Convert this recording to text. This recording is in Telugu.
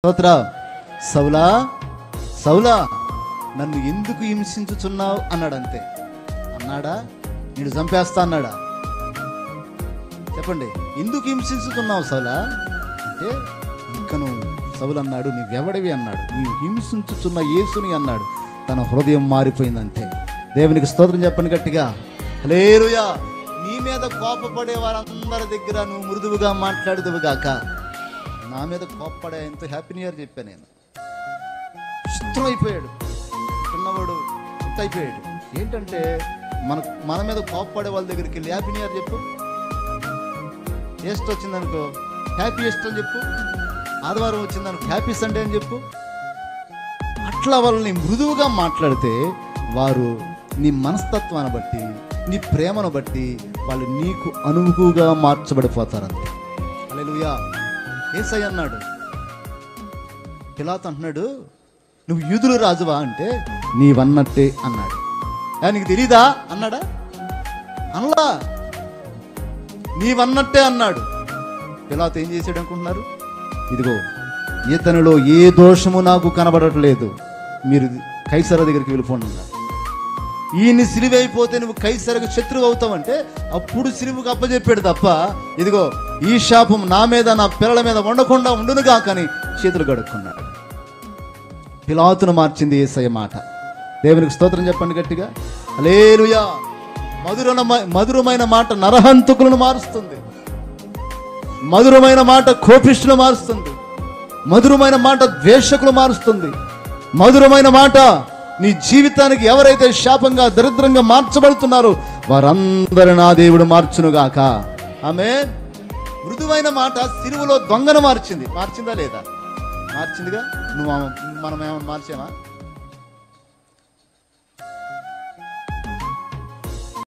స్తోత్ర. సౌలా సౌలా నన్ను ఎందుకు హింసించుచున్నావు అన్నాడు. అంతే అన్నాడా? నేను చంపేస్తా అన్నాడా? చెప్పండి. ఎందుకు హింసించుతున్నావు సౌలా అంటే ఇంకను సౌలు అన్నాడు, నీవెవడివి అన్నాడు. నీవు హింసించుచున్న యేసుని అన్నాడు. తన హృదయం మారిపోయిందంతే. దేవునికి స్తోత్రం చెప్పండి గట్టిగా. హల్లెలూయా. నీ మీద కోపపడే వారందరి దగ్గర నువ్వు మృదువుగా మాట్లాడుదువు గాక. నా మీద కోపపడే ఎంతో హ్యాపీ న్యూ ఇయర్ చెప్పాను నేను. ఇష్టం అయిపోయాడు చిన్నవాడు, ఇష్టం అయిపోయాడు. ఏంటంటే మన మీద కోపపడే వాళ్ళ దగ్గరికి వెళ్ళి హ్యాపీ న్యూ ఇయర్ చెప్పు. ఈస్టర్ వచ్చిందనుకో హ్యాపీ ఈస్టర్ అని చెప్పు. ఆదివారం వచ్చిందనుకో హ్యాపీ సండే అని చెప్పు. అట్లా వాళ్ళని మృదువుగా మాట్లాడితే వారు నీ మనస్తత్వాన్ని బట్టి, నీ ప్రేమను బట్టి వాళ్ళు నీకు అనువుగా మార్చబడిపోతారంతే. హల్లెలూయా. యేసయ్య అన్నాడు, పిలాతు అంటున్నాడు, నువ్వు యూదుల రాజువా అంటే నీవన్నట్టే అన్నాడు. నీకు తెలీదా అన్నాడా? అనలా, నీవన్నట్టే అన్నాడు. పిలాతు ఏం చేశాడు అనుకుంటున్నారు? ఇదిగో ఇతనిలో ఏ దోషము నాకు కనబడట్లేదు, మీరు కైసర దగ్గరికి వెళ్ళిపోండి అన్నాడు. ఈయన్ని సిలువైపోతే నువ్వు కైసరకు శత్రువు అవుతావంటే అప్పుడు సిలువుకు అప్పచెప్పాడు తప్ప, ఇదిగో ఈ శాపం నా మీద నా పిల్లల మీద ఉండకుండా ఉండునుగా కానీ చేతులు గడుక్కున్నాడు. పిలాతును మార్చింది యేసయ్య మాట. దేవునికి స్తోత్రం చెప్పండి గట్టిగా. హల్లెలూయా. మధురమైన మాట నరహంతకులను మారుస్తుంది. మధురమైన మాట కోపిష్ఠులు మారుస్తుంది. మధురమైన మాట ద్వేషకులు మారుస్తుంది. మధురమైన మాట నీ జీవితానికి ఎవరైతే శాపంగా దరిద్రంగా మార్చబడుతున్నారో వారందరూ నా దేవుడు మార్చునుగాక. ఆమేన్. మృదువైన మాట సిలువలో దొంగను మార్చింది. మార్చిందా లేదా? మార్చిందిగా. మనం ఏమైనా మార్చామా?